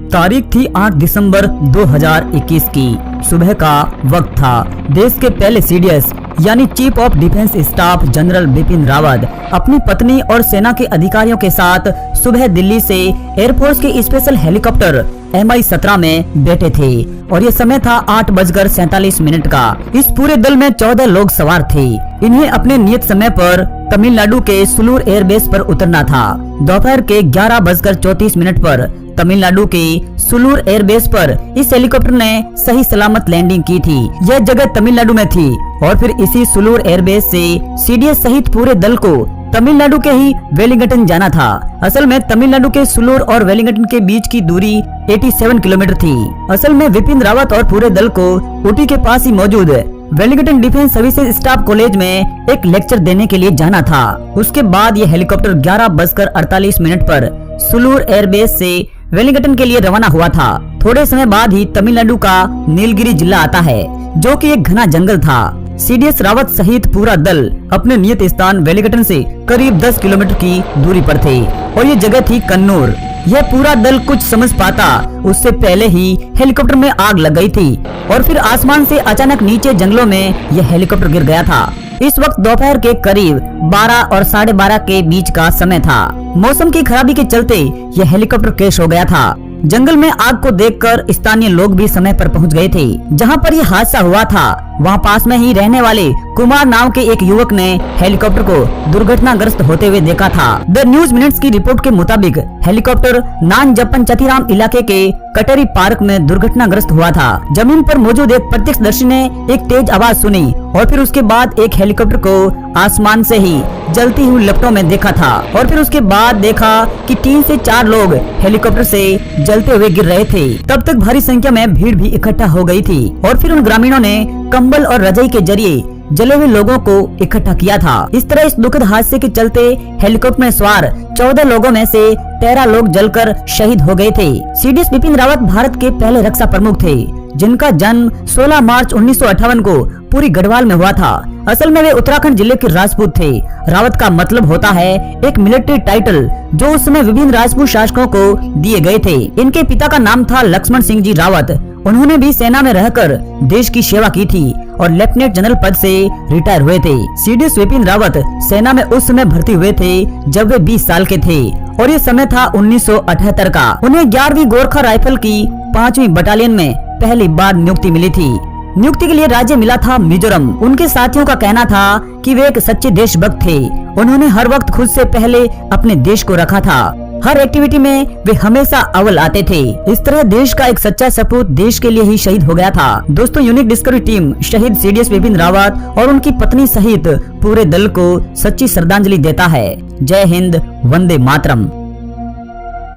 तारीख थी 8 दिसंबर 2021 की। सुबह का वक्त था। देश के पहले सीडीएस यानी chief of defence staff general Bipin Rawat अपनी पत्नी और सेना के अधिकारियों के साथ सुबह दिल्ली से एयरफोर्स के स्पेशल हेलीकॉप्टर MI-17 में बैठे थे और ये समय था 8:47 का। इस पूरे दल में 14 लोग सवार थे। इन्हें अपने नियत समय पर तमिलनाडु के सुलूर एयरबेस पर उतरना था। दोपहर के 11:34 पर तमिलनाडु के सुलूर एयरबेस पर इस हेलीकॉप्टर ने सही सलामत लैंडिंग की थी। यह जगह तमिलनाडु में थी और फिर इसी सुलूर एयरबेस से सीडीएस सहित पूरे दल को तमिलनाडु के ही वेलिंगटन जाना था। असल में तमिलनाडु के सुलूर और वेलिंगटन के बीच की दूरी 87 किलोमीटर थी। असल में विपिन रावत और पूरे दल को ऊटी के पास ही मौजूद Wellington defence services staff college में एक लेक्चर देने के लिए जाना था। उसके बाद ये हेलीकॉप्टर 11:48 पर सुलूर एयरबेस से वेलिंगटन के लिए रवाना हुआ था। थोड़े समय बाद ही तमिलनाडु का नीलगिरी जिला आता है, जो कि एक घना जंगल था। सीडीएस रावत सहित पूरा दल अपने नियत स्थान वेलिंगटन से करीब 10 किलोमीटर की दूरी पर थे और ये जगह थी कन्नूर। यह पूरा दल कुछ समझ पाता उससे पहले ही हेलीकॉप्टर में आग लग गई थी और फिर आसमान से अचानक नीचे जंगलों में यह हेलीकॉप्टर गिर गया था। इस वक्त दोपहर के करीब 12 और 12:30 के बीच का समय था। मौसम की खराबी के चलते यह हेलीकॉप्टर क्रैश हो गया था। जंगल में आग को देखकर स्थानीय लोग भी समय पर पहुंच गए थे। जहां पर यह हादसा हुआ था वहां पास में ही रहने वाले कुमार नाम के एक युवक ने हेलीकॉप्टर को दुर्घटनाग्रस्त होते हुए देखा था। द न्यूज मिनट्स की रिपोर्ट के मुताबिक हेलीकॉप्टर नानजप्पन चथिराम इलाके के कटरी पार्क में दुर्घटनाग्रस्त हुआ था। जमीन पर मौजूद एक प्रत्यक्षदर्शी ने एक तेज आवाज सुनी और फिर उसके बाद एक हेलीकॉप्टर को आसमान से ही जलती हुई लपटों में देखा था और फिर उसके बाद देखा कि 3 से 4 लोग हेलीकॉप्टर से जलते हुए गिर रहे थे। तब तक भारी संख्या में भीड़ भी इकट्ठा हो गई थी और फिर उन ग्रामीणों ने कंबल और रजाई के जरिए जले हुए लोगों को इकट्ठा किया था। इस तरह इस दुखद हादसे के चलते हेलीकॉप्टर में सवार 14 लोगों में से 13 लोग जलकर शहीद हो गए थे। सीडीएस बिपिन रावत भारत के पहले रक्षा प्रमुख थे, जिनका जन्म 16 मार्च 1958 को पूरी गढ़वाल में हुआ था। असल में वे उत्तराखंड जिले के राजपूत थे। रावत का मतलब होता है एक मिलिट्री टाइटल जो उस समय विभिन्न राजपूत शासकों को दिए गए थे। इनके पिता का नाम था लक्ष्मण सिंह जी रावत। उन्होंने भी सेना में रहकर देश की सेवा की थी और लेफ्टिनेंट जनरल पद से रिटायर हुए थे। सीडीएस बिपिन रावत सेना में उस समय भर्ती हुए थे जब वे 20 साल के थे और ये समय था 1978 का। उन्हें 11वीं गोरखा राइफल की 5वीं बटालियन में पहली बार नियुक्ति मिली थी। नियुक्ति के लिए राज्य मिला था मिजोरम। उनके साथियों का कहना था कि वे एक सच्चे देशभक्त थे। उन्होंने हर वक्त खुद से पहले अपने देश को रखा था। हर एक्टिविटी में वे हमेशा अव्वल आते थे। इस तरह देश का एक सच्चा सपूत देश के लिए ही शहीद हो गया था। दोस्तों, यूनिक डिस्कवरी टीम शहीद सीडीएस बिपिन रावत और उनकी पत्नी सहित पूरे दल को सच्ची श्रद्धांजलि देता है। जय हिंद, वंदे मातरम।